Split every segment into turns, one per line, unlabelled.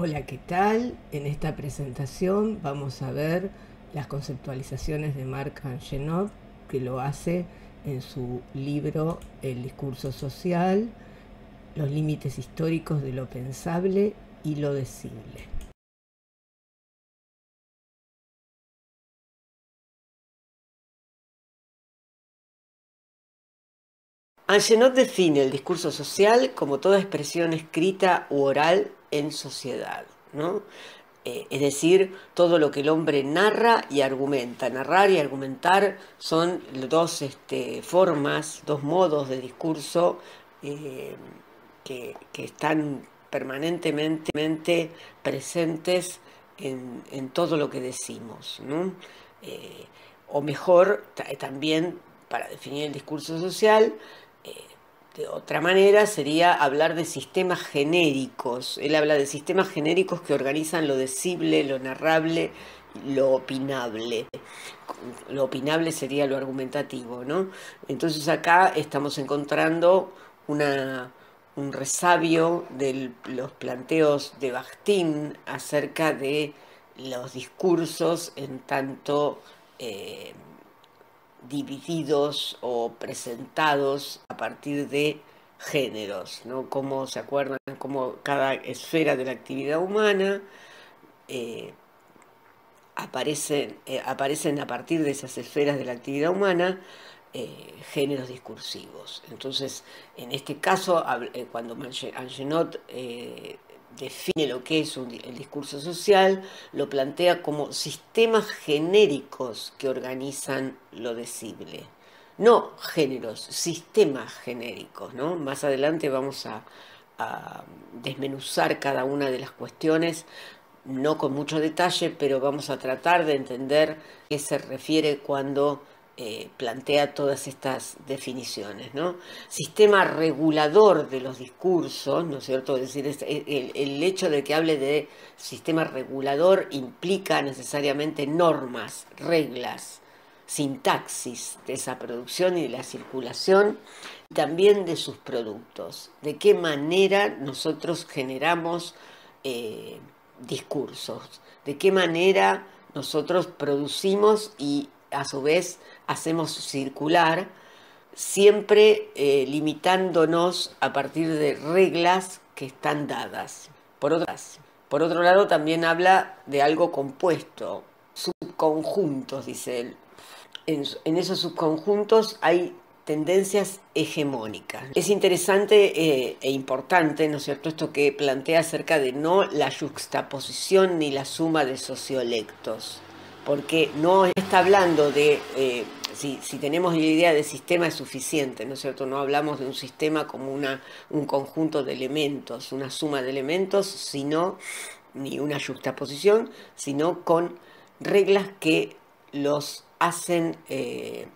Hola, ¿qué tal? En esta presentación vamos a ver las conceptualizaciones de Marc Angenot, que lo hace en su libro El discurso social, los límites históricos de lo pensable y lo decible. Angenot define el discurso social como toda expresión escrita u oral en sociedad, ¿no? Es decir, todo lo que el hombre narra y argumenta. Narrar y argumentar son dos formas, dos modos de discurso eh, que están permanentemente presentes en todo lo que decimos, ¿no? Eh, o mejor, también para definir el discurso social, eh, de otra manera sería hablar de sistemas genéricos. Él habla de sistemas genéricos que organizan lo decible, lo narrable, lo opinable. Lo opinable sería lo argumentativo, ¿no? Entonces acá estamos encontrando un resabio de los planteos de Bakhtin acerca de los discursos en tanto divididos o presentados a partir de géneros, ¿no? Como se acuerdan, como cada esfera de la actividad humana eh, aparecen a partir de esas esferas de la actividad humana géneros discursivos. Entonces, en este caso, cuando Angenot define lo que es el discurso social, lo plantea como sistemas genéricos que organizan lo decible. No géneros, sistemas genéricos, ¿no? Más adelante vamos a desmenuzar cada una de las cuestiones, no con mucho detalle, pero vamos a tratar de entender qué se refiere cuando plantea todas estas definiciones, ¿no? Sistema regulador de los discursos, ¿no es cierto? Es decir, el hecho de que hable de sistema regulador implica necesariamente normas, reglas, sintaxis de esa producción y de la circulación, también de sus productos. De qué manera nosotros generamos discursos, de qué manera nosotros producimos y a su vez hacemos circular, siempre limitándonos a partir de reglas que están dadas. Por otro lado, también habla de algo compuesto, subconjuntos, dice él. En esos subconjuntos hay tendencias hegemónicas. Es interesante e importante, ¿no es cierto?, esto que plantea acerca de no la yuxtaposición ni la suma de sociolectos, porque no está hablando de, si tenemos la idea de sistema es suficiente, ¿no es cierto?, no hablamos de un sistema como un conjunto de elementos, una suma de elementos, sino, ni una yuxtaposición, sino con reglas que los hacen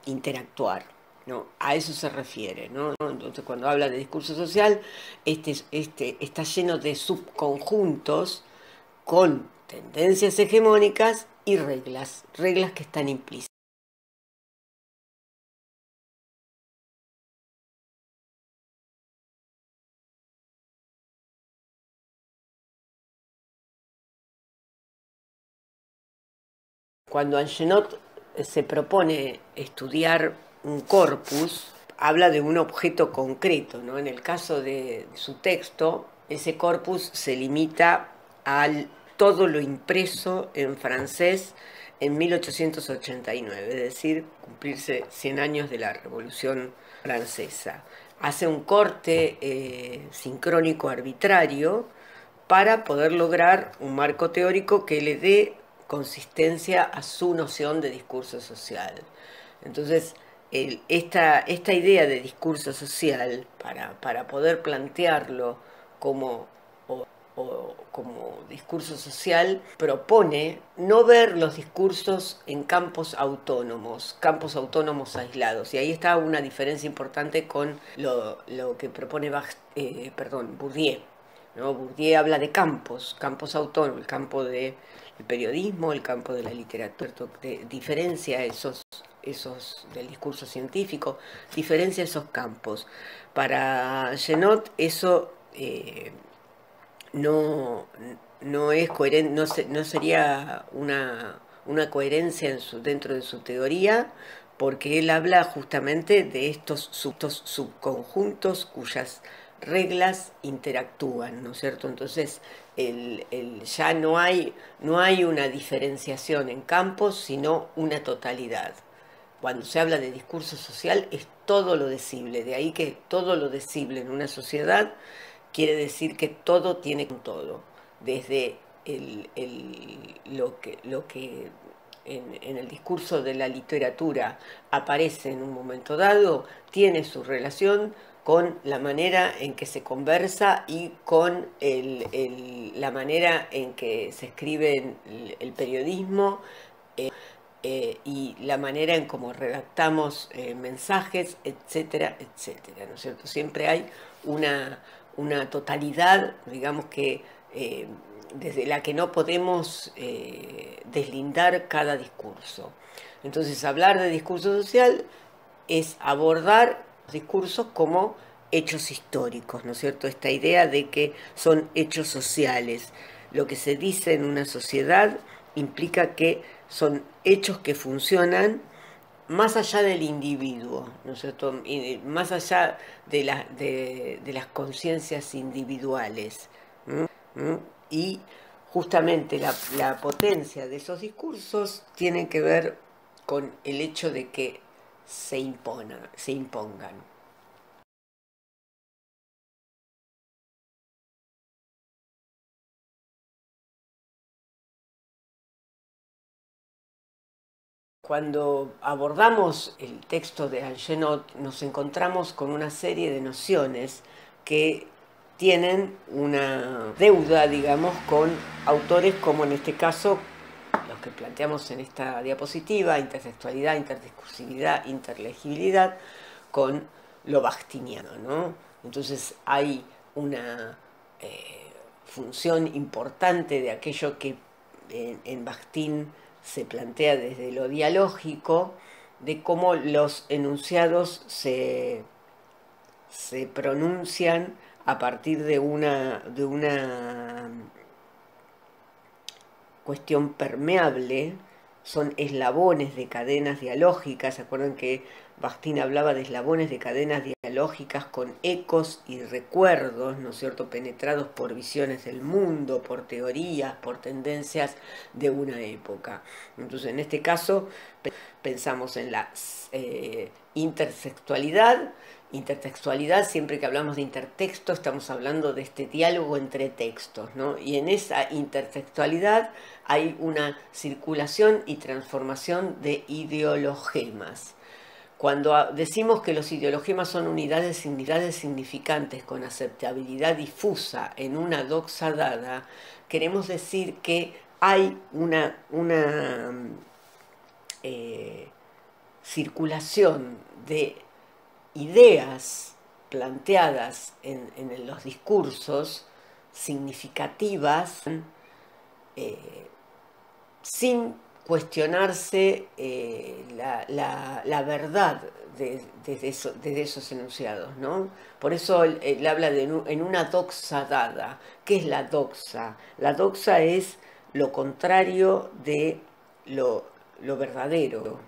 interactuar, ¿no? A eso se refiere, ¿no? Entonces, cuando habla de discurso social, está lleno de subconjuntos con tendencias hegemónicas y reglas que están implícitas. Cuando Angenot se propone estudiar un corpus, habla de un objeto concreto, ¿no? En el caso de su texto, ese corpus se limita a todo lo impreso en francés en 1889, es decir, cumplirse 100 años de la Revolución Francesa. Hace un corte sincrónico arbitrario para poder lograr un marco teórico que le dé consistencia a su noción de discurso social. Entonces, esta idea de discurso social, para poder plantearlo como, como discurso social, propone no ver los discursos en campos autónomos aislados. Y ahí está una diferencia importante con lo que propone Bourdieu, ¿no? Bourdieu habla de campos autónomos, el campo del periodismo, el campo de la literatura, diferencia esos del discurso científico, diferencia esos campos. Para Genot eso no, no es coherente, no sería una coherencia dentro de su teoría, porque él habla justamente de estos subconjuntos cuyas reglas interactúan, ¿no es cierto? Entonces, ya no hay una diferenciación en campos, sino una totalidad. Cuando se habla de discurso social es todo lo decible, de ahí que todo lo decible en una sociedad quiere decir que todo tiene un todo, desde lo que en el discurso de la literatura aparece en un momento dado, tiene su relación con la manera en que se conversa y con la manera en que se escribe el periodismo, y la manera en cómo redactamos mensajes, etcétera, etcétera, ¿no es cierto? Siempre hay una, una totalidad, digamos que desde la que no podemos deslindar cada discurso. Entonces, hablar de discurso social es abordar discursos como hechos históricos, ¿no es cierto? Esta idea de que son hechos sociales. Lo que se dice en una sociedad implica que son hechos que funcionan más allá del individuo, ¿no es cierto? Y más allá de las conciencias individuales. ¿M? ¿M? Y justamente la potencia de esos discursos tiene que ver con el hecho de que se impongan. Cuando abordamos el texto de Angenot, nos encontramos con una serie de nociones que tienen una deuda, digamos, con autores como en este caso los que planteamos en esta diapositiva: intertextualidad, interdiscursividad, interlegibilidad, con lo bakhtiniano, ¿no? Entonces hay una función importante de aquello que en Bakhtin se plantea desde lo dialógico, de cómo los enunciados se pronuncian a partir de una cuestión permeable, son eslabones de cadenas dialógicas. ¿Se acuerdan que Bakhtin hablaba de eslabones de cadenas dialógicas con ecos y recuerdos, ¿no es cierto?, penetrados por visiones del mundo, por teorías, por tendencias de una época? Entonces, en este caso, pensamos en la intersexualidad. Intertextualidad, siempre que hablamos de intertexto, estamos hablando de este diálogo entre textos, ¿no? Y en esa intertextualidad hay una circulación y transformación de ideologemas. Cuando decimos que los ideologemas son unidades significantes con aceptabilidad difusa en una doxa dada, queremos decir que hay una circulación de ideas planteadas en los discursos significativas, sin cuestionarse la verdad de esos enunciados, ¿no? Por eso él habla en una doxa dada. ¿Qué es la doxa? La doxa es lo contrario de lo verdadero,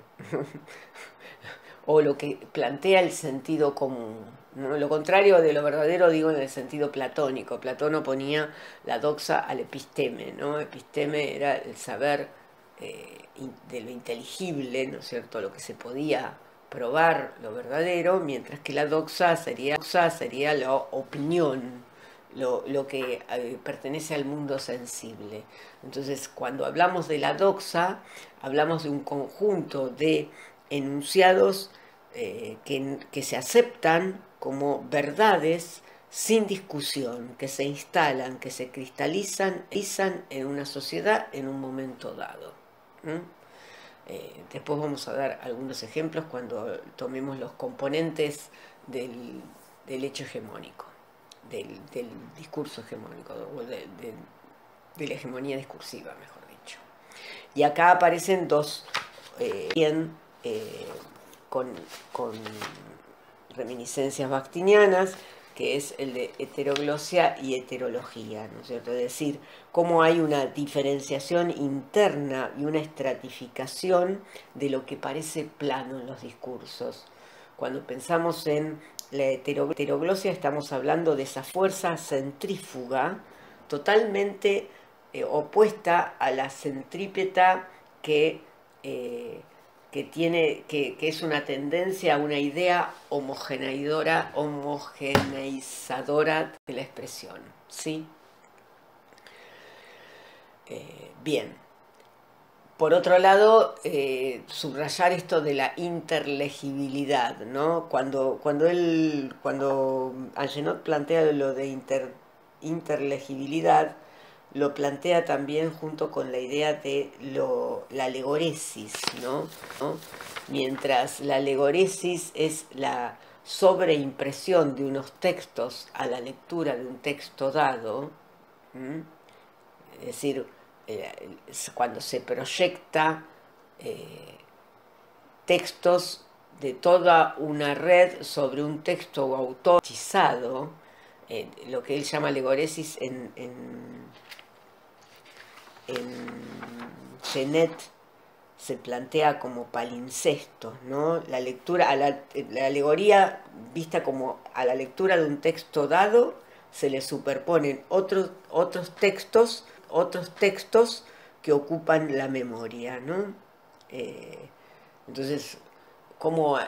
o lo que plantea el sentido común, ¿no? Lo contrario de lo verdadero, digo, en el sentido platónico. Platón oponía la doxa al episteme, ¿no? Episteme era el saber de lo inteligible, ¿no es cierto?, lo que se podía probar, lo verdadero, mientras que la doxa sería la opinión, lo que pertenece al mundo sensible. Entonces, cuando hablamos de la doxa, hablamos de un conjunto de enunciados que se aceptan como verdades sin discusión, que se instalan, que se cristalizan en una sociedad en un momento dado. Después vamos a dar algunos ejemplos cuando tomemos los componentes del hecho hegemónico, del discurso hegemónico, o de la hegemonía discursiva, mejor dicho. Y acá aparecen dos, bien, con reminiscencias bakhtinianas, que es el de heteroglosia y heterología, ¿no es cierto? Es decir, cómo hay una diferenciación interna y una estratificación de lo que parece plano en los discursos. Cuando pensamos en la heteroglosia estamos hablando de esa fuerza centrífuga totalmente opuesta a la centrípeta que que es una tendencia a una idea homogeneizadora de la expresión, ¿sí? Bien. Por otro lado, subrayar esto de la interlegibilidad, ¿no? Cuando Angenot plantea lo de interlegibilidad, lo plantea también junto con la idea de la alegoresis, ¿no? Mientras la alegoresis es la sobreimpresión de unos textos a la lectura de un texto dado, ¿m? Es decir, cuando se proyecta textos de toda una red sobre un texto o autor hechizado, lo que él llama alegoresis en Genet se plantea como palincestos, ¿no? La lectura, la alegoría vista como a la lectura de un texto dado, se le superponen otros textos que ocupan la memoria, ¿no? Entonces, cómo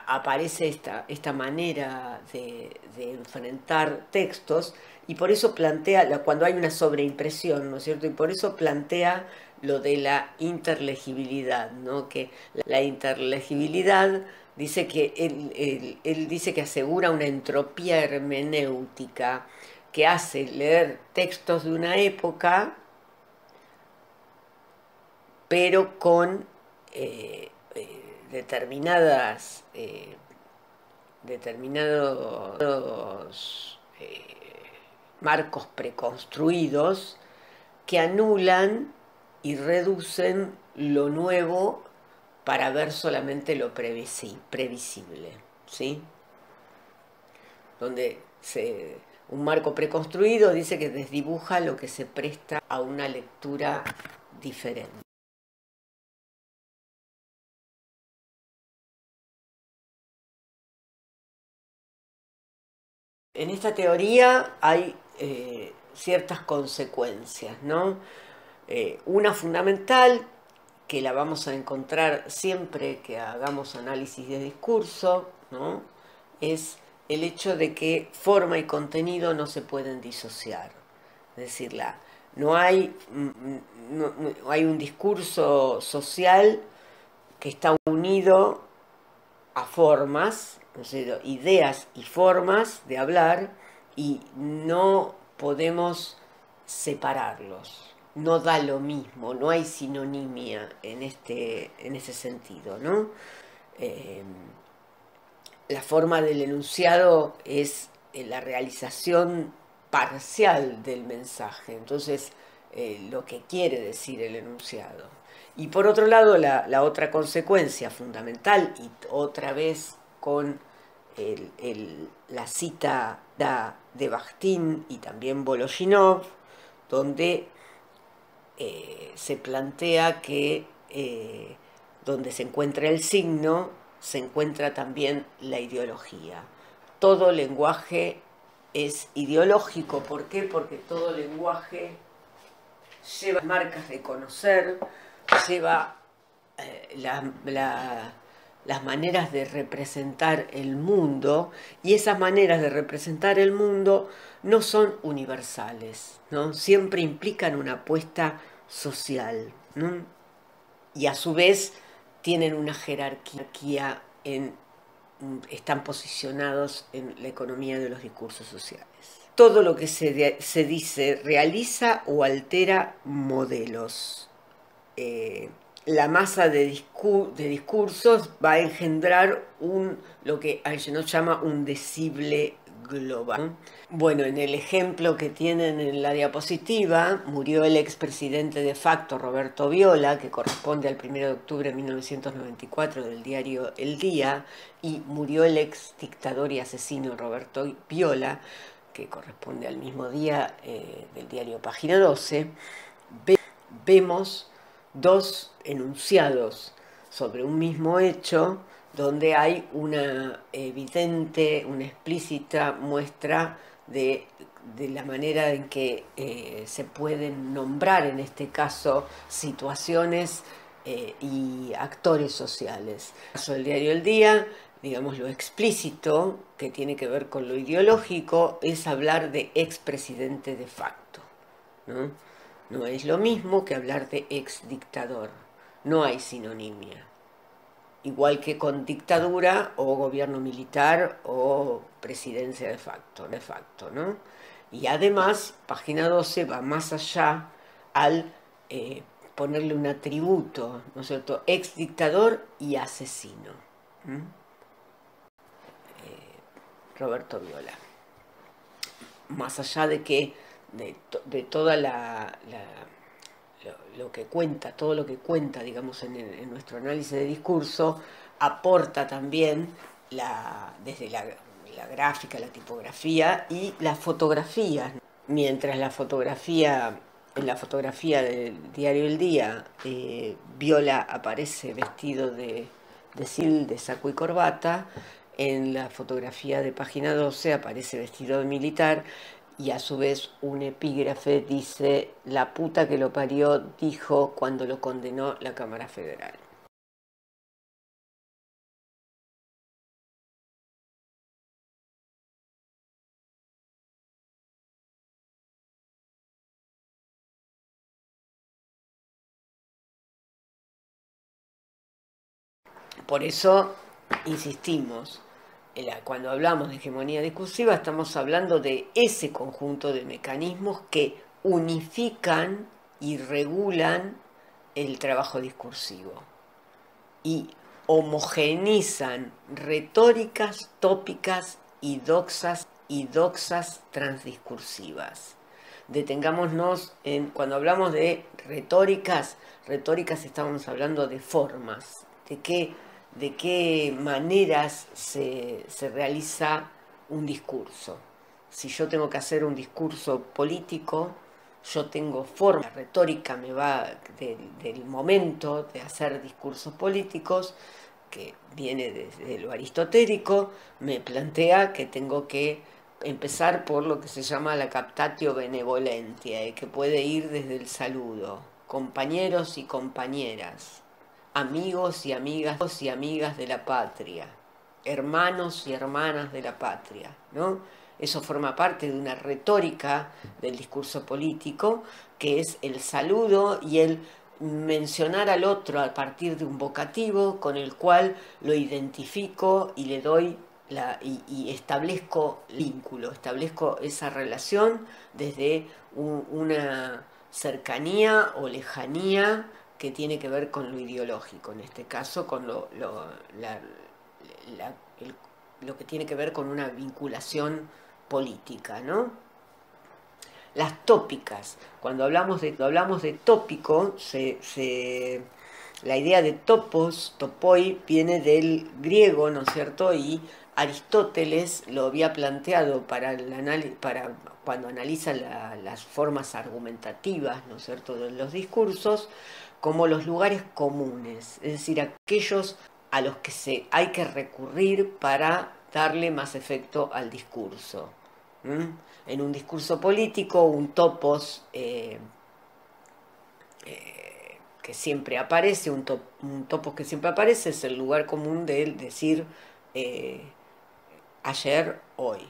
aparece esta manera de enfrentar textos, y por eso plantea, cuando hay una sobreimpresión, ¿no es cierto? Y por eso plantea lo de la interlegibilidad, ¿no? Que la interlegibilidad dice que él dice que asegura una entropía hermenéutica que hace leer textos de una época, pero con determinados marcos preconstruidos que anulan y reducen lo nuevo para ver solamente lo previsible, ¿sí? Donde un marco preconstruido dice que desdibuja lo que se presta a una lectura diferente. En esta teoría hay ciertas consecuencias, ¿no? Una fundamental, que la vamos a encontrar siempre que hagamos análisis de discurso, ¿no? Es el hecho de que forma y contenido no se pueden disociar. Es decir, no hay un discurso social que está unido a formas, ¿no es cierto? Ideas y formas de hablar, y no podemos separarlos. No da lo mismo, no hay sinonimia en ese sentido, ¿no? La forma del enunciado es la realización parcial del mensaje, entonces lo que quiere decir el enunciado. Y por otro lado, la otra consecuencia fundamental, y otra vez con la cita de Bakhtin y también Voloshinov, donde se plantea que donde se encuentra el signo, se encuentra también la ideología. Todo lenguaje es ideológico. ¿Por qué? Porque todo lenguaje lleva marcas de conocer, lleva las maneras de representar el mundo, y esas maneras de representar el mundo no son universales, ¿no? Siempre implican una apuesta social, ¿no? Y a su vez tienen una jerarquía, están posicionados en la economía de los discursos sociales. Todo lo que se dice realiza o altera modelos. La masa de discursos va a engendrar lo que Angenot llama un decible global. Bueno, en el ejemplo que tienen en la diapositiva, murió el expresidente de facto Roberto Viola, que corresponde al 1 de octubre de 1994 del diario El Día, y murió el ex dictador y asesino Roberto Viola, que corresponde al mismo día del diario Página 12. Vemos dos enunciados sobre un mismo hecho donde hay una evidente, una explícita muestra de la manera en que se pueden nombrar en este caso situaciones y actores sociales. En el caso del diario El Día, digamos, lo explícito que tiene que ver con lo ideológico es hablar de expresidente de facto, ¿no? No es lo mismo que hablar de ex dictador, no hay sinonimia. Igual que con dictadura o gobierno militar o presidencia de facto, ¿no? Y además, página 12 va más allá al ponerle un atributo, ¿no es cierto? Ex dictador y asesino. Roberto Viola. Más allá de que de toda lo que cuenta, todo lo que cuenta, digamos, en nuestro análisis de discurso, aporta también desde la gráfica, la tipografía y las fotografías. Mientras en la fotografía del diario El Día, Viola aparece vestido de saco y corbata, en la fotografía de página 12 aparece vestido de militar y a su vez un epígrafe dice: la puta que lo parió dijo cuando lo condenó la Cámara Federal. Por eso insistimos, cuando hablamos de hegemonía discursiva estamos hablando de ese conjunto de mecanismos que unifican y regulan el trabajo discursivo y homogeneizan retóricas, tópicas y doxas transdiscursivas. Detengámonos cuando hablamos de retóricas estamos hablando de formas, de qué maneras se realiza un discurso. Si yo tengo que hacer un discurso político, yo tengo forma. La retórica me va del momento de hacer discursos políticos, que viene desde lo aristotélico, me plantea que tengo que empezar por lo que se llama la captatio benevolentia, que puede ir desde el saludo, compañeros y compañeras, amigos y amigas de la patria, hermanos y hermanas de la patria, ¿no? Eso forma parte de una retórica del discurso político, que es el saludo y el mencionar al otro a partir de un vocativo con el cual lo identifico y le doy y establezco vínculo, establezco esa relación desde una cercanía o lejanía que tiene que ver con lo ideológico, en este caso con lo que tiene que ver con una vinculación política, ¿no? Las tópicas. Cuando hablamos de tópico, la idea de topos, topoi, viene del griego, ¿no es cierto? Y Aristóteles lo había planteado para cuando analiza las formas argumentativas, ¿no es cierto?, de los discursos, como los lugares comunes, es decir, aquellos a los que hay que recurrir para darle más efecto al discurso. En un discurso político, un topos que siempre aparece, un topos que siempre aparece es el lugar común de decir ayer, hoy.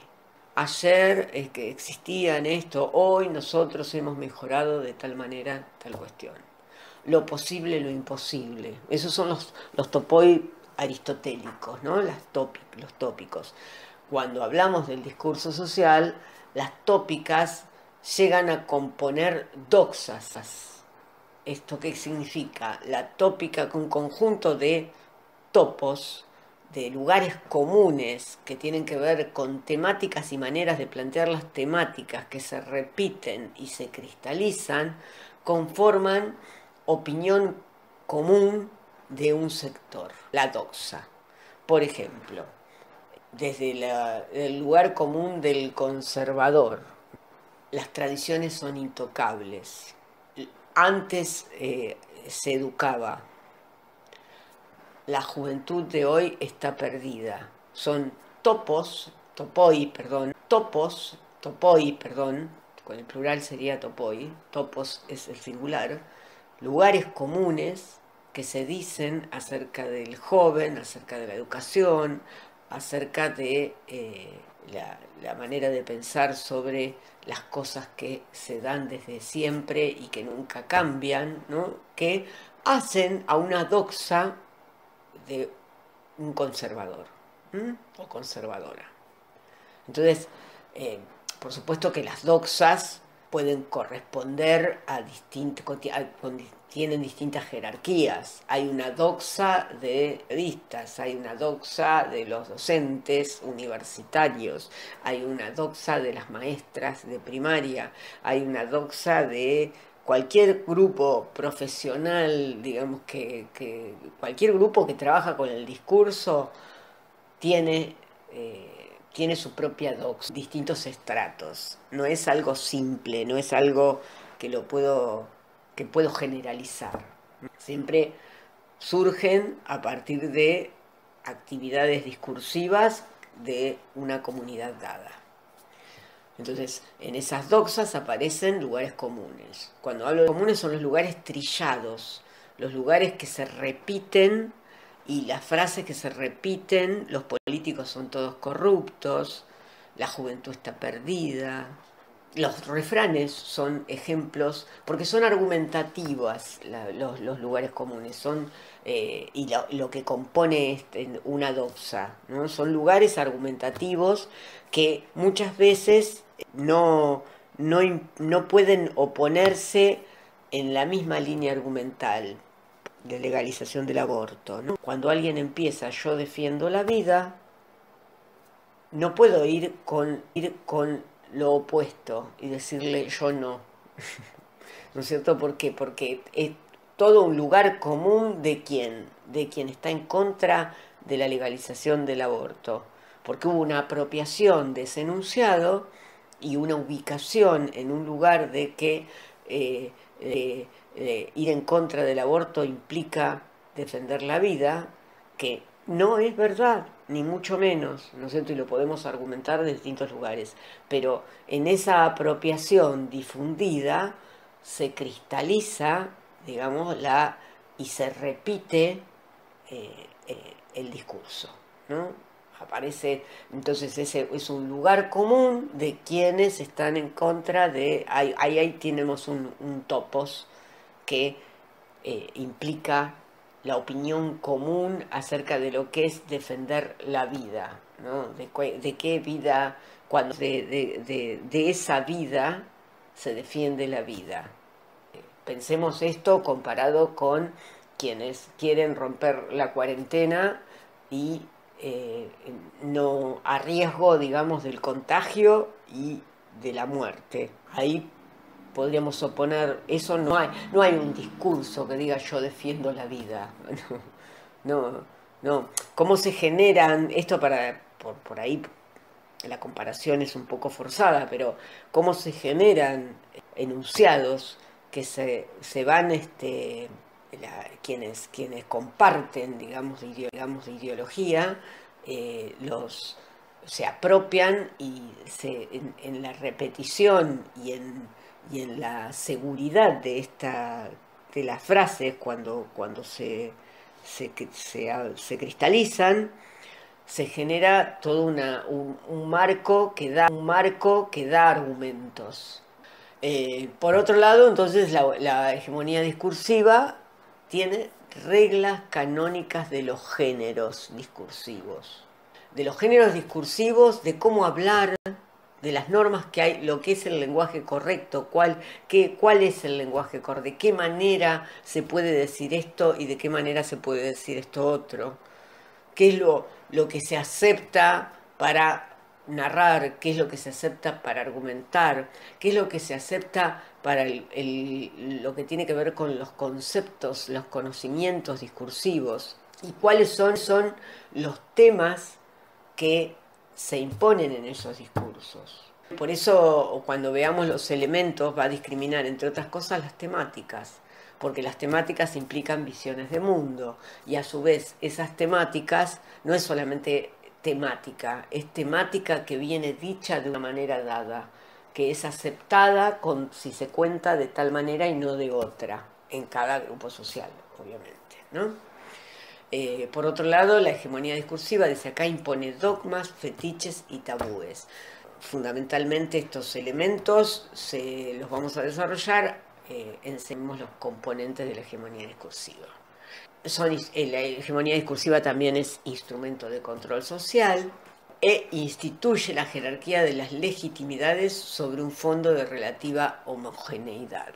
Ayer es que existían esto, hoy nosotros hemos mejorado de tal manera tal cuestión. Lo posible, lo imposible. Esos son los topoi aristotélicos, ¿no? Los tópicos. Cuando hablamos del discurso social, las tópicas llegan a componer doxas. ¿Esto qué significa? La tópica, un conjunto de topos, de lugares comunes que tienen que ver con temáticas y maneras de plantear las temáticas que se repiten y se cristalizan, conforman opinión común de un sector, la doxa. Por ejemplo, desde el lugar común del conservador, las tradiciones son intocables. Antes se educaba. La juventud de hoy está perdida. Son topoi, perdón, con el plural sería topoi, topos es el singular, lugares comunes que se dicen acerca del joven, acerca de la educación, acerca de la manera de pensar sobre las cosas que se dan desde siempre y que nunca cambian, ¿no? Que hacen a una doxa de un conservador, ¿m? O conservadora. Entonces, por supuesto que las doxas pueden corresponder a tienen distintas jerarquías. Hay una doxa de periodistas, hay una doxa de los docentes universitarios, hay una doxa de las maestras de primaria, hay una doxa de cualquier grupo profesional, digamos cualquier grupo que trabaja con el discurso tiene, tiene su propia doxa, distintos estratos. No es algo simple, no es algo que puedo generalizar. Siempre surgen a partir de actividades discursivas de una comunidad dada. Entonces, en esas doxas aparecen lugares comunes. Cuando hablo de comunes son los lugares trillados, los lugares que se repiten y las frases que se repiten, los políticos son todos corruptos, la juventud está perdida. Los refranes son ejemplos, porque son argumentativas los lugares comunes, son, y lo que compone una doxa, ¿no? Son lugares argumentativos que muchas veces no pueden oponerse en la misma línea argumental de legalización del aborto, ¿no? Cuando alguien empieza, yo defiendo la vida, no puedo ir con lo opuesto y decirle yo no. ¿No es cierto? ¿Por qué? Porque es todo un lugar común de quien está en contra de la legalización del aborto. Porque hubo una apropiación de ese enunciado y una ubicación en un lugar de que ir en contra del aborto implica defender la vida, que no es verdad, ni mucho menos, ¿no es cierto? Y lo podemos argumentar de distintos lugares. Pero en esa apropiación difundida se cristaliza, digamos, y se repite el discurso, ¿no? Aparece, entonces ese es un lugar común de quienes están en contra de, ahí tenemos un topos que implica la opinión común acerca de lo que es defender la vida, ¿no? De qué vida, cuando de esa vida se defiende la vida. Pensemos esto comparado con quienes quieren romper la cuarentena y no a riesgo, digamos, del contagio y de la muerte. Ahí podríamos oponer, eso no hay un discurso que diga yo defiendo la vida. No, no. ¿Cómo se generan, esto por ahí la comparación es un poco forzada, pero cómo se generan enunciados que se van, quienes comparten, digamos, de ideología, se apropian y en la repetición y en la seguridad de las frases cuando se cristalizan, se genera todo un marco que da argumentos. Por otro lado, entonces, la hegemonía discursiva tiene reglas canónicas de los géneros discursivos. De los géneros discursivos, de cómo hablar, de las normas que hay, lo que es el lenguaje correcto, cuál es el lenguaje correcto, de qué manera se puede decir esto y de qué manera se puede decir esto otro. ¿Qué es lo que se acepta para narrar, qué es lo que se acepta para argumentar, qué es lo que se acepta para lo que tiene que ver con los conceptos, los conocimientos discursivos, y cuáles son los temas que se imponen en esos discursos. Por eso, cuando veamos los elementos, va a discriminar, entre otras cosas, las temáticas, porque las temáticas implican visiones de mundo, y a su vez esas temáticas no es solamente temática, es temática que viene dicha de una manera dada, que es aceptada si se cuenta de tal manera y no de otra, en cada grupo social, obviamente, ¿no? Por otro lado, la hegemonía discursiva, dice acá, impone dogmas, fetiches y tabúes. Fundamentalmente estos elementos los vamos a desarrollar, enseñemos los componentes de la hegemonía discursiva. La hegemonía discursiva también es instrumento de control social e instituye la jerarquía de las legitimidades sobre un fondo de relativa homogeneidad.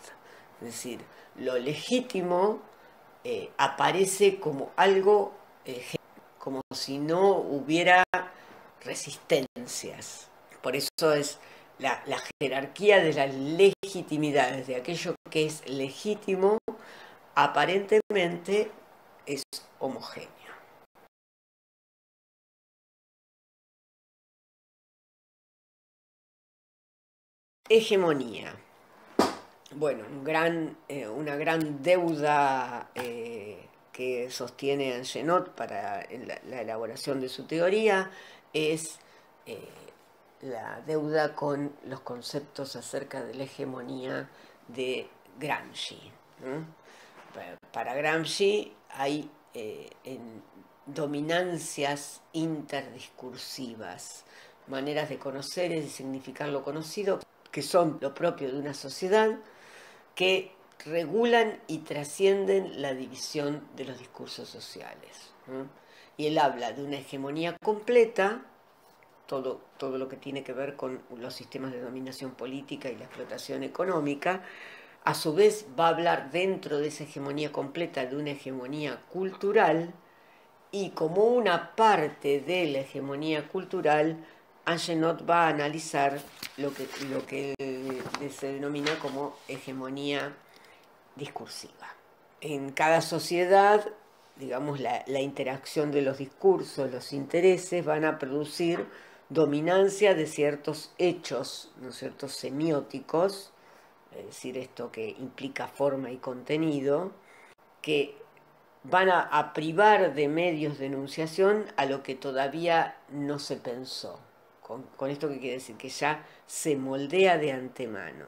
Es decir, lo legítimo aparece como algo, como si no hubiera resistencias. Por eso es la jerarquía de las legitimidades, de aquello que es legítimo, aparentemente es homogéneo. Hegemonía. Bueno, una gran deuda que sostiene Angenot para la elaboración de su teoría es eh, la deuda con los conceptos acerca de la hegemonía de Gramsci, ¿no? Para Gramsci hay dominancias interdiscursivas, maneras de conocer y de significar lo conocido, que son lo propio de una sociedad, que regulan y trascienden la división de los discursos sociales, ¿no? Y él habla de una hegemonía completa, todo lo que tiene que ver con los sistemas de dominación política y la explotación económica. A su vez va a hablar dentro de esa hegemonía completa de una hegemonía cultural, y como una parte de la hegemonía cultural, Angenot va a analizar lo que se denomina como hegemonía discursiva. En cada sociedad, digamos, la interacción de los discursos, los intereses, van a producir dominancia de ciertos hechos, ¿no es cierto?, semióticos, es decir, esto que implica forma y contenido, que van a privar de medios de enunciación a lo que todavía no se pensó. Con esto que quiere decir que ya se moldea de antemano.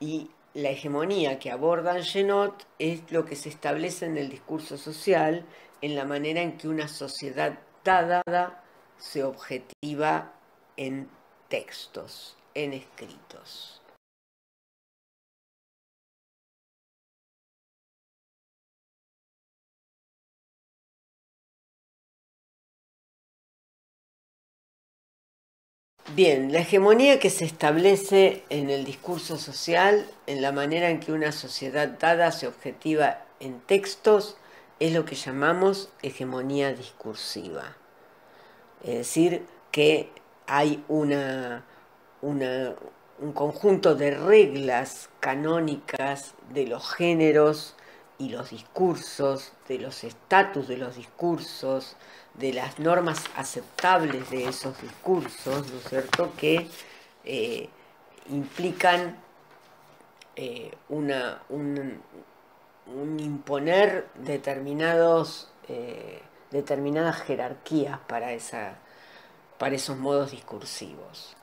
Y la hegemonía que aborda Angenot es lo que se establece en el discurso social, en la manera en que una sociedad dada se objetiva en textos, en escritos. Bien, la hegemonía que se establece en el discurso social, en la manera en que una sociedad dada se objetiva en textos, es lo que llamamos hegemonía discursiva. Es decir, que hay un conjunto de reglas canónicas de los géneros y los discursos, de los estatus de los discursos, de las normas aceptables de esos discursos, ¿no es cierto?, que implican un imponer determinadas jerarquías para esos modos discursivos.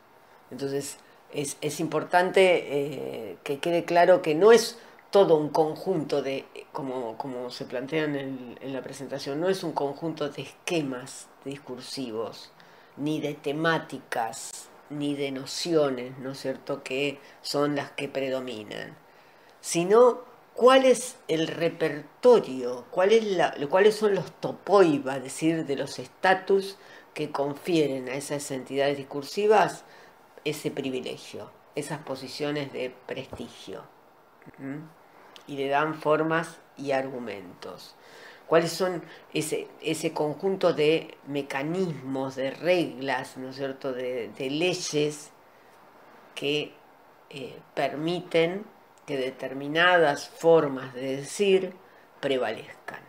Entonces, es importante que quede claro que no es todo un conjunto como se plantea en la presentación, no es un conjunto de esquemas discursivos, ni de temáticas, ni de nociones, ¿no es cierto?, que son las que predominan, sino cuál es el repertorio, cuáles son los topoiba, es decir, de los estatus que confieren a esas entidades discursivas ese privilegio, esas posiciones de prestigio, y le dan formas y argumentos. cuáles son ese conjunto de mecanismos, de reglas, ¿no es cierto?, de leyes que permiten que determinadas formas de decir prevalezcan.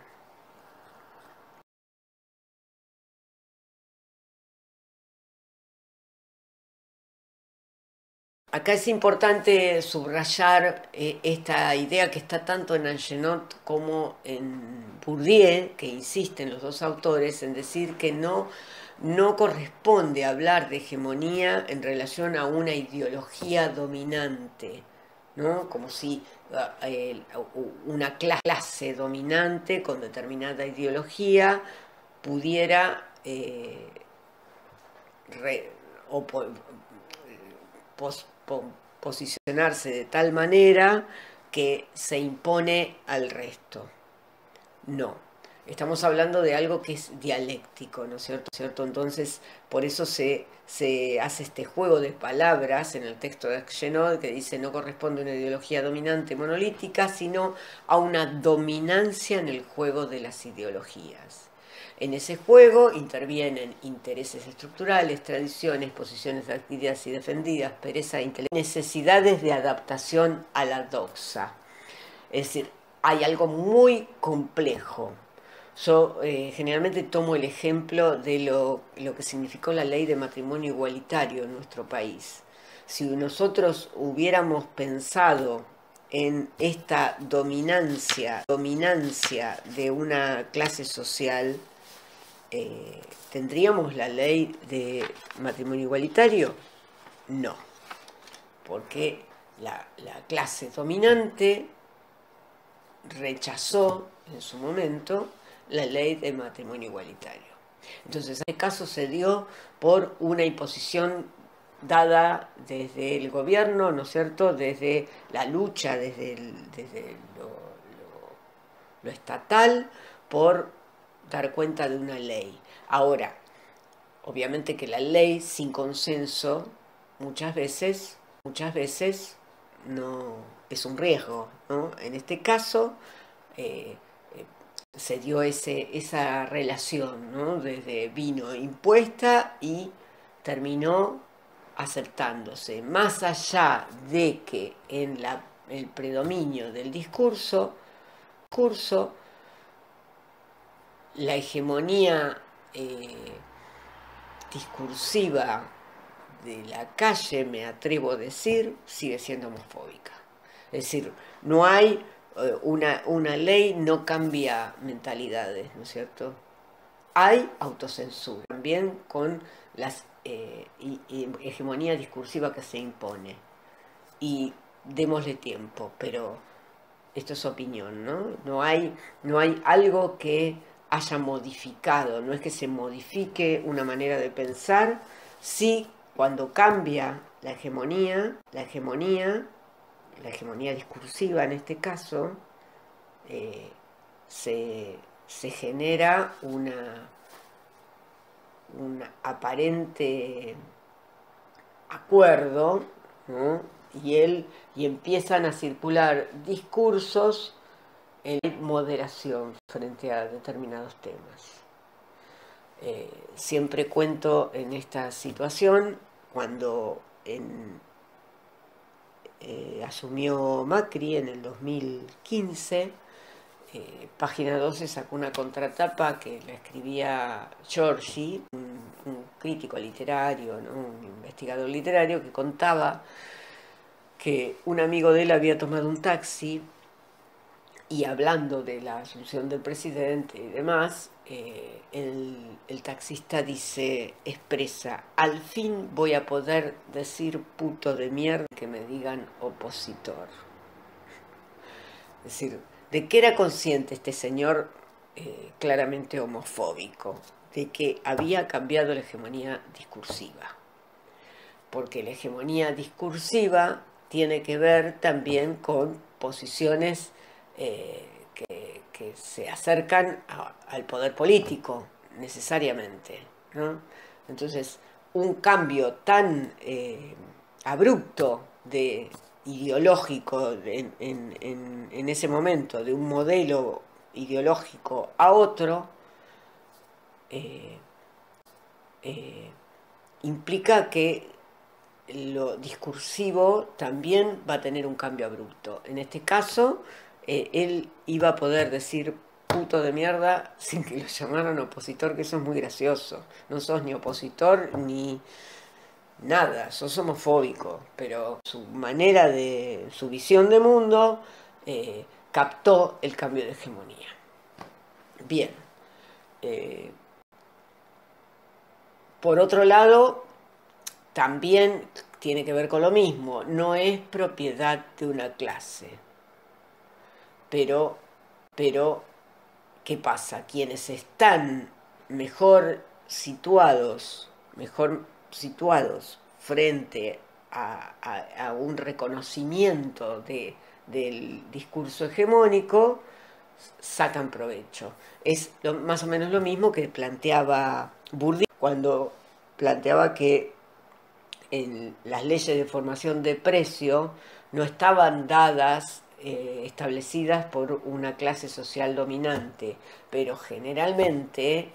Acá es importante subrayar esta idea que está tanto en Angenot como en Bourdieu, que insisten los dos autores en decir que no corresponde hablar de hegemonía en relación a una ideología dominante, ¿no? Como si una clase dominante con determinada ideología pudiera re, o, pos, posicionarse de tal manera que se impone al resto. No, estamos hablando de algo que es dialéctico, ¿no es cierto? Entonces, por eso se hace este juego de palabras en el texto de Angenot que dice no corresponde a una ideología dominante monolítica, sino a una dominancia en el juego de las ideologías. En ese juego intervienen intereses estructurales, tradiciones, posiciones adquiridas y defendidas, pereza, necesidades de adaptación a la doxa. Es decir, hay algo muy complejo. Yo generalmente tomo el ejemplo de lo que significó la ley de matrimonio igualitario en nuestro país. Si nosotros hubiéramos pensado en esta dominancia de una clase social, ¿tendríamos la ley de matrimonio igualitario? No, porque la clase dominante rechazó en su momento la ley de matrimonio igualitario. Entonces, este caso se dio por una imposición dada desde el gobierno, ¿no es cierto?, desde la lucha, desde lo estatal, por dar cuenta de una ley. Ahora, obviamente que la ley sin consenso muchas veces no es un riesgo, ¿no? En este caso se dio esa relación, ¿no? Desde vino impuesta y terminó aceptándose, más allá de que en el predominio del discurso la hegemonía discursiva de la calle, me atrevo a decir, sigue siendo homofóbica. Es decir, no hay una ley, no cambia mentalidades, ¿no es cierto? Hay autocensura, también con la hegemonía discursiva que se impone. Y démosle tiempo, pero esto es opinión, ¿no? No hay algo que haya modificado, no es que se modifique una manera de pensar, sí cuando cambia la hegemonía discursiva en este caso, se genera un aparente acuerdo, ¿no? y empiezan a circular discursos en moderación frente a determinados temas. Siempre cuento en esta situación cuando asumió Macri en el 2015, Página 12 sacó una contratapa que la escribía Giorgi, un crítico literario, ¿no? Un investigador literario, que contaba que un amigo de él había tomado un taxi y hablando de la asunción del presidente y demás, el taxista expresa, al fin voy a poder decir puto de mierda que me digan opositor. Es decir, ¿de qué era consciente este señor claramente homofóbico? De que había cambiado la hegemonía discursiva. Porque la hegemonía discursiva tiene que ver también con posiciones que se acercan al poder político, necesariamente, ¿no? Entonces, un cambio tan abrupto ideológico en ese momento, de un modelo ideológico a otro, eh, eh, implica que lo discursivo también va a tener un cambio abrupto. En este caso, él iba a poder decir puto de mierda sin que lo llamaran opositor, que eso es muy gracioso. No sos ni opositor ni nada, sos homofóbico, pero su manera de, su visión de mundo captó el cambio de hegemonía. Bien. Eh, por otro lado, también tiene que ver con lo mismo, no es propiedad de una clase, pero, pero ¿qué pasa? Quienes están mejor situados frente a un reconocimiento del discurso hegemónico, sacan provecho. Es más o menos lo mismo que planteaba Bourdieu cuando planteaba que en las leyes de formación de precio no estaban dadas, establecidas por una clase social dominante, pero generalmente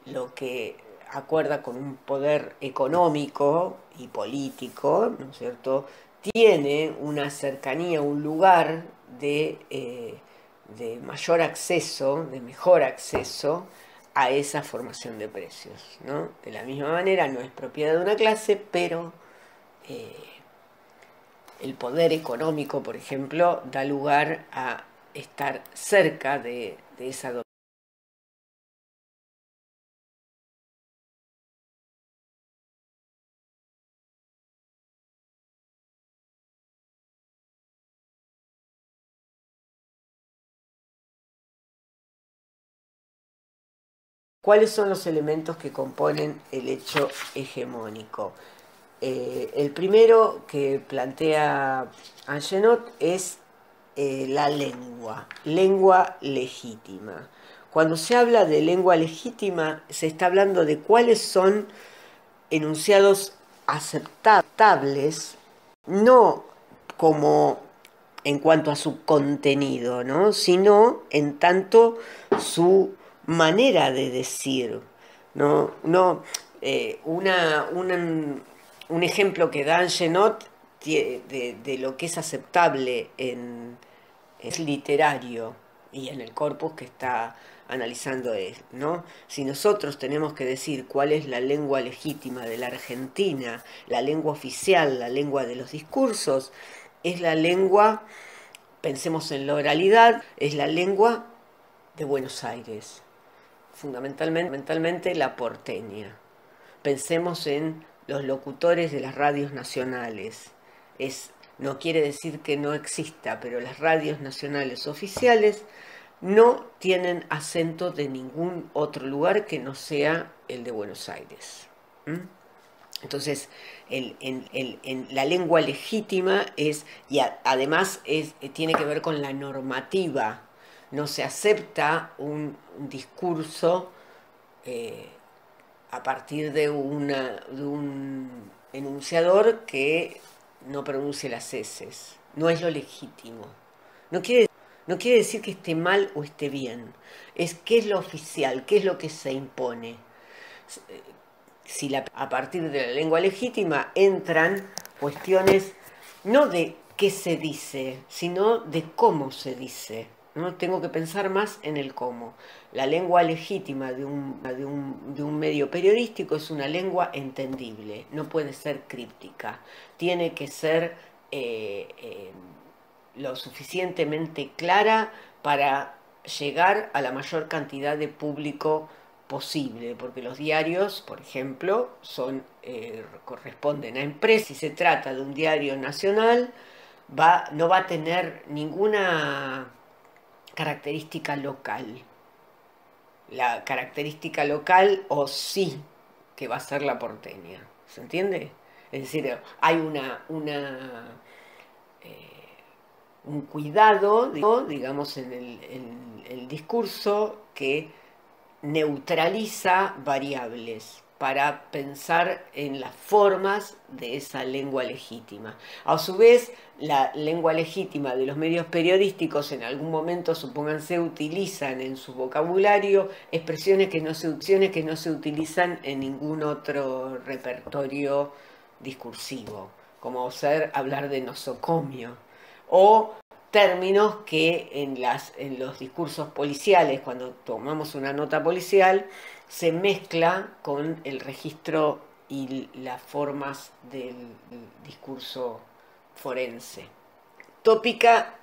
lo que acuerda con un poder económico y político, ¿no es cierto?, tiene una cercanía, un lugar de mayor acceso, de mejor acceso a esa formación de precios, ¿no? De la misma manera no es propiedad de una clase, pero eh, el poder económico, por ejemplo, da lugar a estar cerca de esa dominación. ¿Cuáles son los elementos que componen el hecho hegemónico? El primero que plantea Angenot es la lengua legítima. Cuando se habla de lengua legítima, se está hablando de cuáles son enunciados aceptables, no como en cuanto a su contenido, ¿no?, sino en tanto su manera de decir, ¿no? No, un ejemplo que da Angenot de lo que es aceptable es literario y en el corpus que está analizando es, ¿no? Si nosotros tenemos que decir cuál es la lengua legítima de la Argentina, la lengua oficial, la lengua de los discursos, es la lengua, pensemos en la oralidad, es la lengua de Buenos Aires, fundamentalmente la porteña. Pensemos en los locutores de las radios nacionales. No quiere decir que no exista, pero las radios nacionales oficiales no tienen acento de ningún otro lugar que no sea el de Buenos Aires. ¿Mm? Entonces, la lengua legítima es, y además tiene que ver con la normativa. No se acepta un discurso eh, a partir de un enunciador que no pronuncie las eses. No es lo legítimo. No quiere, no quiere decir que esté mal o esté bien. Es qué es lo oficial, qué es lo que se impone. Si a partir de la lengua legítima entran cuestiones no de qué se dice, sino de cómo se dice. ¿No? Tengo que pensar más en el cómo. La lengua legítima de un medio periodístico es una lengua entendible, no puede ser críptica, tiene que ser lo suficientemente clara para llegar a la mayor cantidad de público posible, porque los diarios, por ejemplo, corresponden a empresas. Si se trata de un diario nacional, no va a tener ninguna característica local. La característica local, o sí, que va a ser la porteña. ¿Se entiende? Es decir, hay un cuidado, digamos, en el discurso que neutraliza variables. para pensar en las formas de esa lengua legítima. A su vez, la lengua legítima de los medios periodísticos en algún momento, supónganse, utilizan en su vocabulario expresiones que no se utilizan en ningún otro repertorio discursivo, como hablar de nosocomio, o términos que en los discursos policiales, cuando tomamos una nota policial, se mezcla con el registro y las formas del discurso forense. Tópica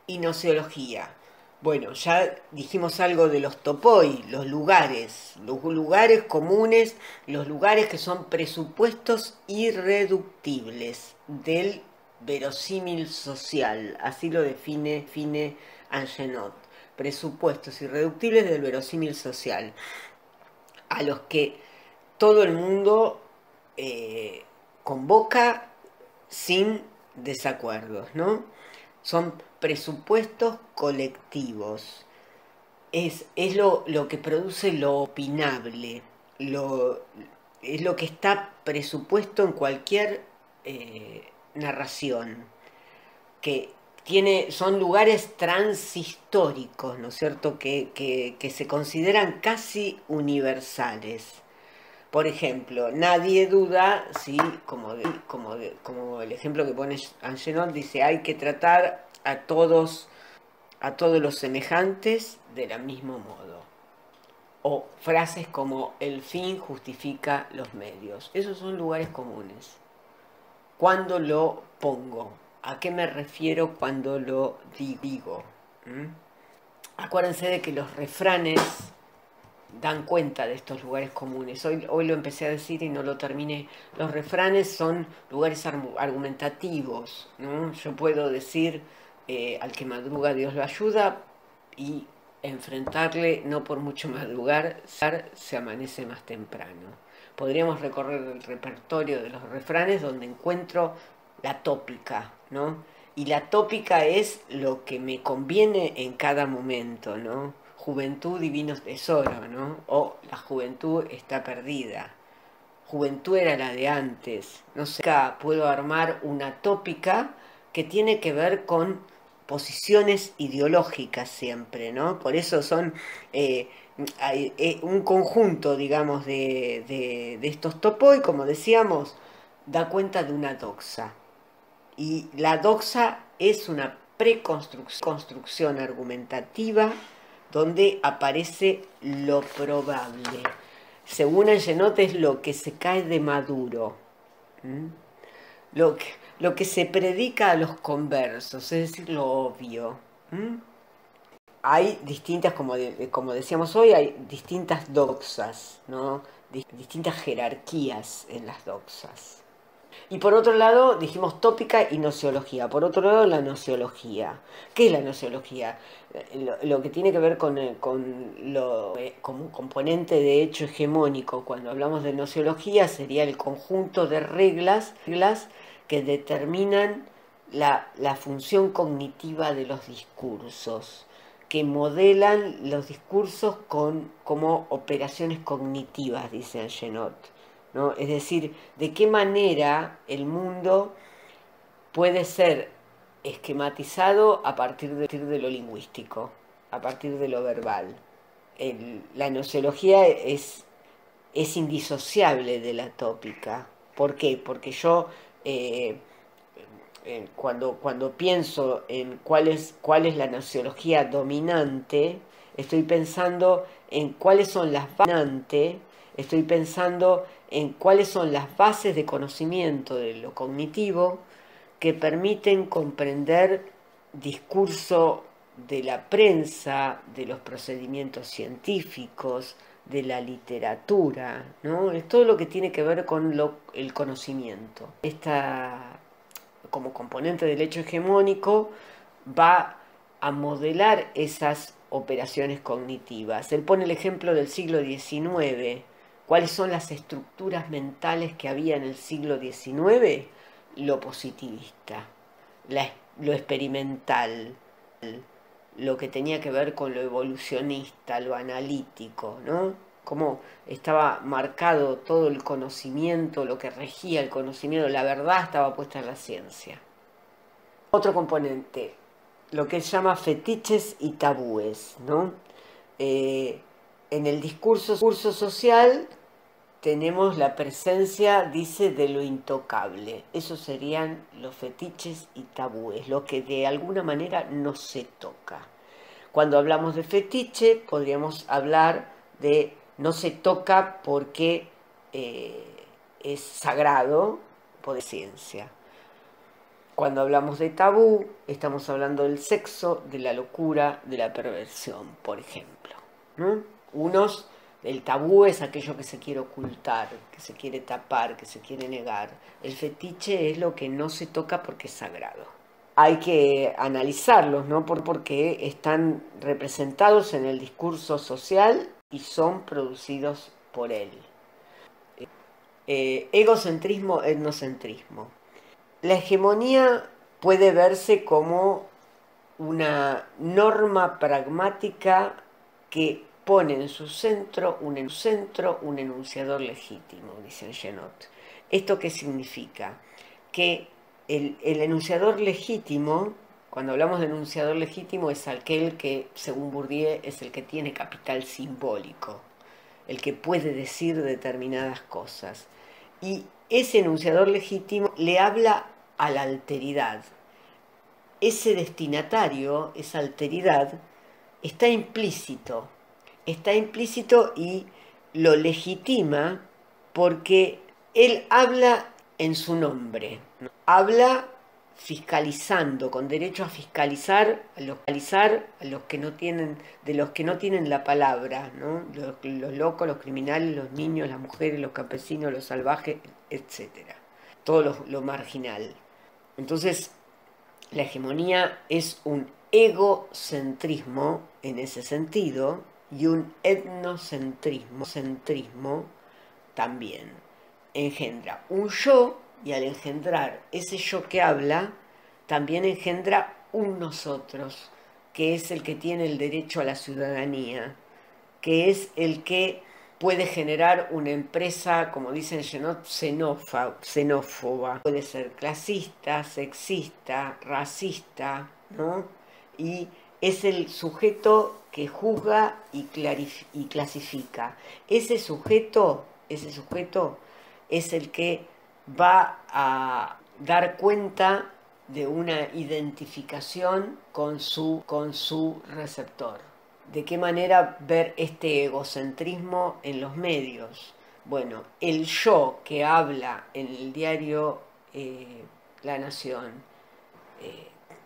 y nociología. Bueno, ya dijimos algo de los topoi, los lugares comunes, los lugares que son presupuestos irreductibles del verosímil social, así lo define Angenot, presupuestos irreductibles del verosímil social, a los que todo el mundo convoca sin desacuerdos, ¿no? Son presupuestos colectivos. Es lo que produce lo opinable, es lo que está presupuesto en cualquier narración, que son lugares transhistóricos, ¿no es cierto?, que se consideran casi universales. Por ejemplo, nadie duda si, como el ejemplo que pone Angenot, dice, hay que tratar a todos los semejantes del mismo modo. O frases como el fin justifica los medios. Esos son lugares comunes. ¿Cuándo lo pongo? ¿A qué me refiero cuando lo digo? Acuérdense de que los refranes dan cuenta de estos lugares comunes. Hoy lo empecé a decir y no lo terminé. Los refranes son lugares argumentativos, ¿no? Yo puedo decir, al que madruga Dios lo ayuda, y enfrentarle, no por mucho madrugar, se amanece más temprano. Podríamos recorrer el repertorio de los refranes donde encuentro la tópica, ¿no? Y la tópica es lo que me conviene en cada momento, ¿no? Juventud, divino tesoro, ¿no? O la juventud está perdida. Juventud era la de antes. No sé, acá puedo armar una tópica que tiene que ver con posiciones ideológicas siempre, ¿no? Por eso son un conjunto, digamos, de estos topoi, como decíamos, da cuenta de una doxa. Y la doxa es una preconstrucción argumentativa donde aparece lo probable. Según Angenot, es lo que se cae de maduro, lo que se predica a los conversos, es decir, lo obvio. Hay distintas, como decíamos hoy, hay distintas doxas, ¿no? Distintas jerarquías en las doxas. Y por otro lado, dijimos tópica y nociología. Por otro lado, la nociología. ¿Qué es la nociología? Lo que tiene que ver como un componente de hecho hegemónico. Cuando hablamos de nociología, sería el conjunto de reglas que determinan la función cognitiva de los discursos, que modelan los discursos como operaciones cognitivas, dice Angenot, ¿no? Es decir, de qué manera el mundo puede ser esquematizado a partir de lo lingüístico, a partir de lo verbal. La nociología es indisociable de la tópica. ¿Por qué? Porque yo, cuando pienso en cuál es la nociología dominante, estoy pensando en cuáles son las dominantes, estoy pensando en cuáles son las bases de conocimiento de lo cognitivo que permiten comprender discurso de la prensa, de los procedimientos científicos, de la literatura, ¿no? Es todo lo que tiene que ver con el conocimiento. Esta, como componente del hecho hegemónico, va a modelar esas operaciones cognitivas. Él pone el ejemplo del siglo XIX. ¿Cuáles son las estructuras mentales que había en el siglo XIX? Lo positivista, lo experimental, lo que tenía que ver con lo evolucionista, lo analítico, ¿no? cómo estaba marcado todo el conocimiento, lo que regía el conocimiento, la verdad estaba puesta en la ciencia. Otro componente, lo que se llama fetiches y tabúes, ¿no? En el discurso social tenemos la presencia, dice, de lo intocable. Esos serían los fetiches y tabúes, lo que de alguna manera no se toca. Cuando hablamos de fetiche, podríamos hablar de no se toca porque es sagrado, por ciencia. Cuando hablamos de tabú, estamos hablando del sexo, de la locura, de la perversión, por ejemplo, ¿no? El tabú es aquello que se quiere ocultar, que se quiere tapar, que se quiere negar. El fetiche es lo que no se toca porque es sagrado. Hay que analizarlos, ¿no? Porque están representados en el discurso social y son producidos por él. Egocentrismo, etnocentrismo. La hegemonía puede verse como una norma pragmática que pone en su centro un enunciador legítimo, dice Genot. ¿Esto qué significa? Que el enunciador legítimo, cuando hablamos de enunciador legítimo, es aquel que, según Bourdieu, es el que tiene capital simbólico, el que puede decir determinadas cosas. Y ese enunciador legítimo le habla a la alteridad. Ese destinatario, esa alteridad, está implícito y lo legitima porque él habla en su nombre, ¿no? Habla fiscalizando, con derecho a fiscalizar a los que no tienen, de los que no tienen la palabra, ¿no? Los locos, los criminales, los niños, las mujeres, los campesinos, los salvajes, etc. Todo lo marginal. Entonces, la hegemonía es un egocentrismo en ese sentido y un etnocentrismo también. Engendra un yo y al engendrar ese yo que habla, también engendra un nosotros, que es el que tiene el derecho a la ciudadanía, que es el que puede generar una empresa, como dicen Genot, xenófoba. Puede ser clasista, sexista, racista, ¿no? Y es el sujeto que juzga y clasifica. Ese sujeto es el que va a dar cuenta de una identificación con su receptor. ¿De qué manera ver este egocentrismo en los medios? Bueno, el yo que habla en el diario La Nación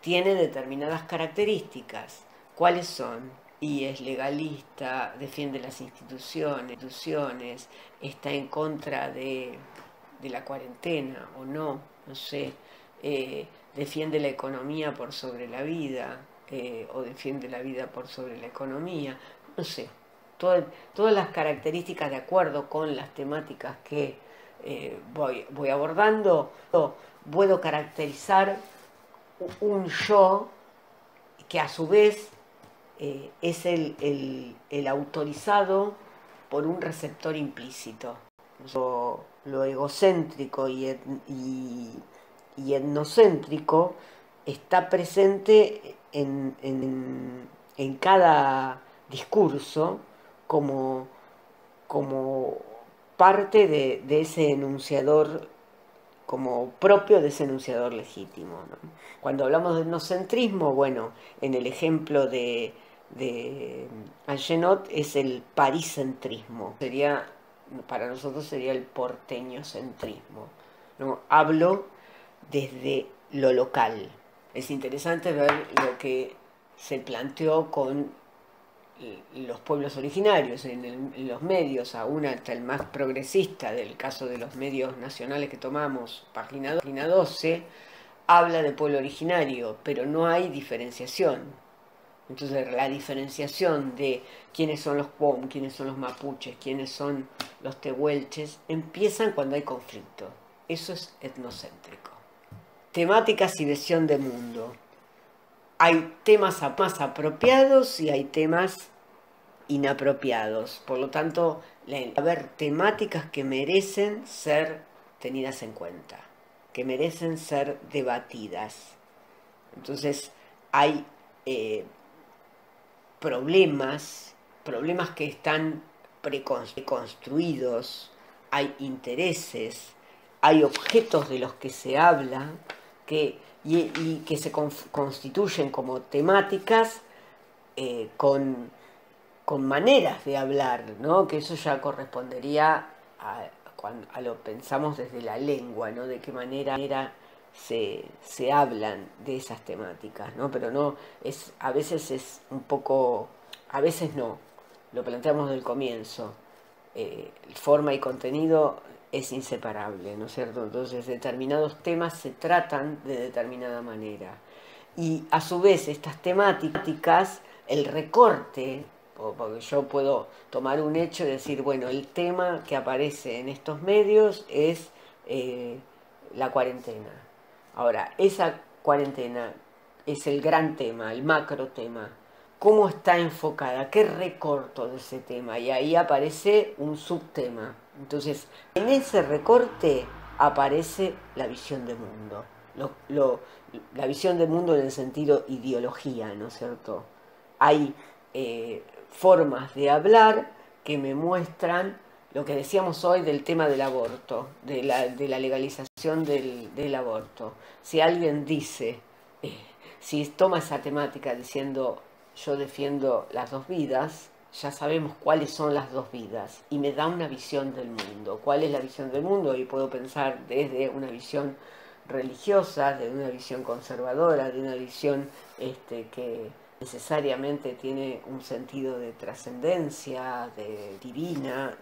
tiene determinadas características. ¿Cuáles son? Y es legalista, defiende las instituciones, está en contra de la cuarentena o no, no sé, defiende la economía por sobre la vida, o defiende la vida por sobre la economía, no sé, todas las características de acuerdo con las temáticas que voy abordando, puedo caracterizar un yo que a su vez es el autorizado por un receptor implícito. Lo egocéntrico y etnocéntrico está presente en cada discurso como parte de ese enunciador, como propio de ese enunciador legítimo, ¿no? Cuando hablamos de etnocentrismo, bueno, en el ejemplo de Algenot es el paricentrismo, para nosotros sería el porteñocentrismo, ¿no? Hablo desde lo local. Es interesante ver lo que se planteó con los pueblos originarios en los medios, aún hasta el más progresista del caso de los medios nacionales que tomamos, página 12, habla de pueblo originario, pero no hay diferenciación. Entonces la diferenciación de quiénes son los Pom, quiénes son los mapuches, quiénes son los tehuelches, empiezan cuando hay conflicto. Eso es etnocéntrico. Temáticas y visión de mundo. Hay temas más apropiados y hay temas inapropiados. Por lo tanto, haber temáticas que merecen ser tenidas en cuenta, que merecen ser debatidas. Entonces, hay problemas que están preconstruidos, hay intereses, hay objetos de los que se habla y que se constituyen como temáticas con maneras de hablar, ¿no? Que eso ya correspondería a lo pensamos desde la lengua, ¿no? De qué manera se hablan de esas temáticas, ¿no? Pero no, a veces es un poco, a veces no, lo planteamos del comienzo, forma y contenido es inseparable, ¿no es cierto? Entonces determinados temas se tratan de determinada manera. Y a su vez estas temáticas, el recorte, porque yo puedo tomar un hecho y decir, bueno, el tema que aparece en estos medios es la cuarentena. Ahora, esa cuarentena es el gran tema, el macro tema. ¿Cómo está enfocada? ¿Qué recorto de ese tema? Y ahí aparece un subtema. Entonces, en ese recorte aparece la visión de mundo. La visión del mundo en el sentido ideología, ¿no es cierto? Hay formas de hablar que me muestran lo que decíamos hoy del tema del aborto, de la legalización del aborto. Si alguien dice, si toma esa temática diciendo yo defiendo las dos vidas, ya sabemos cuáles son las dos vidas y me da una visión del mundo. ¿Cuál es la visión del mundo? Y puedo pensar desde una visión religiosa, de una visión conservadora, de una visión que necesariamente tiene un sentido de trascendencia, de divina,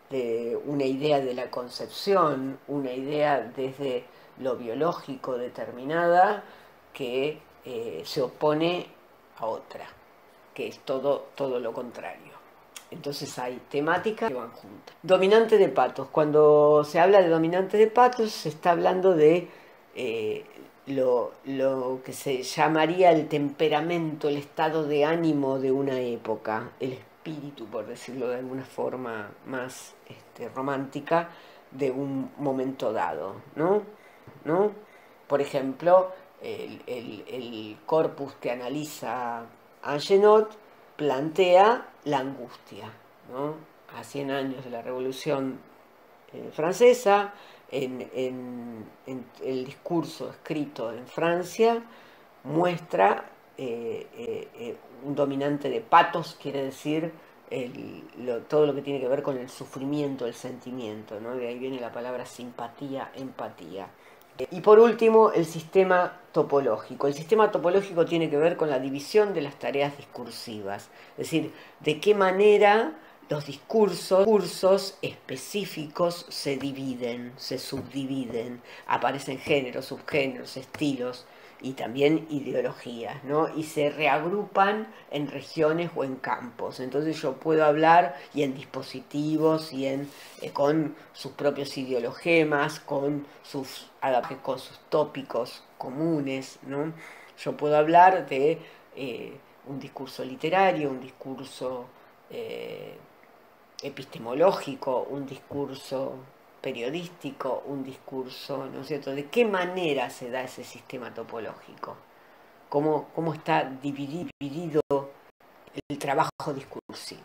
de una idea de la concepción, una idea desde lo biológico determinada que se opone a otra, que es todo lo contrario. Entonces hay temáticas que van juntas. Dominante de patos. Cuando se habla de dominante de patos se está hablando de lo que se llamaría el temperamento, el estado de ánimo de una época, el espíritu, por decirlo de alguna forma más romántica, de un momento dado, ¿no? ¿No? Por ejemplo, el corpus que analiza Angenot plantea la angustia, ¿no? A 100 años de la Revolución Francesa, en el discurso escrito en Francia, muestra un dominante de patos, quiere decir todo lo que tiene que ver con el sufrimiento, el sentimiento, ¿no? De ahí viene la palabra simpatía, empatía. Y por último, el sistema topológico. El sistema topológico tiene que ver con la división de las tareas discursivas, es decir, de qué manera los discursos específicos se dividen, se subdividen, aparecen géneros, subgéneros, estilos y también ideologías, ¿no? Y se reagrupan en regiones o en campos. Entonces yo puedo hablar y en dispositivos y con sus propios ideologemas, con sus tópicos comunes, ¿no? Yo puedo hablar de un discurso literario, un discurso epistemológico, un discurso periodístico, un discurso, ¿no es cierto? ¿De qué manera se da ese sistema topológico? ¿Cómo está dividido el trabajo discursivo?